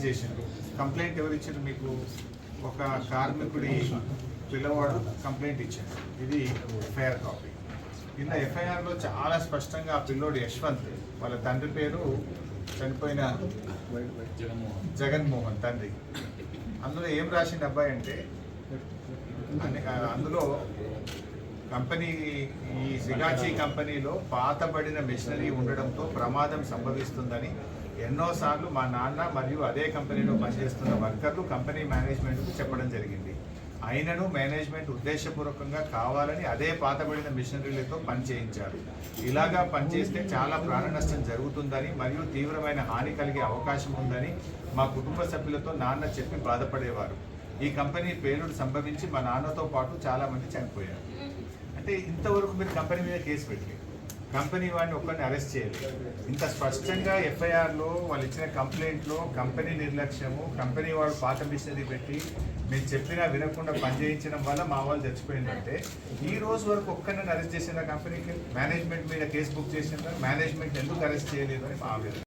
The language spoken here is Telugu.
చేసిండ్రు. కంప్లైంట్ ఎవరు ఇచ్చారు మీకు? ఒక కార్మికుడి పిల్లవాడు కంప్లైంట్ ఇచ్చాడు. ఇది ఎఫ్ఐఆర్ కాపీ. కింద ఎఫ్ఐఆర్లో చాలా స్పష్టంగా ఆ పిల్లోడు యశ్వంత్, వాళ్ళ తండ్రి పేరు చనిపోయిన జగన్మోహన్ తండ్రి. అందులో ఏం రాసింది అబ్బాయి అంటే, అందులో కంపెనీ ఈ సిగాచి కంపెనీలో పాతబడిన మెషినరీ ఉండడంతో ప్రమాదం సంభవిస్తుందని ఎన్నోసార్లు మా నాన్న మరియు అదే కంపెనీలో పనిచేస్తున్న వర్కర్లు కంపెనీ మేనేజ్మెంట్కు చెప్పడం జరిగింది. అయినను మేనేజ్మెంట్ ఉద్దేశపూర్వకంగా కావాలని అదే పాతబడిన మిషనరీలతో పని చేయించారు. ఇలాగా పనిచేస్తే చాలా ప్రాణ నష్టం జరుగుతుందని మరియు తీవ్రమైన హాని కలిగే అవకాశం ఉందని మా కుటుంబ సభ్యులతో నాన్న చెప్పి బాధపడేవారు. ఈ కంపెనీ పేలుడు సంభవించి మా నాన్నతో పాటు చాలామంది చనిపోయారు. అంటే ఇంతవరకు మీరు కంపెనీ మీద కేసు పెట్టి కంపెనీ వాడిని ఒక్కరిని అరెస్ట్ చేయాలి. ఇంత స్పష్టంగా ఎఫ్ఐఆర్లో వాళ్ళు ఇచ్చిన కంప్లైంట్లో కంపెనీ నిర్లక్ష్యము, కంపెనీ వాడు పాత మిషనరీ పెట్టి మేము చెప్పినా వినకుండా పనిచేయించడం వల్ల మా వాళ్ళు చచ్చిపోయిందంటే ఈ రోజు వరకు ఒక్కరిని అరెస్ట్ చేసిన కంపెనీకి మేనేజ్మెంట్ మీద కేసు బుక్ చేసిన మేనేజ్మెంట్ ఎందుకు అరెస్ట్ చేయలేదు అని మా ఆవేదన.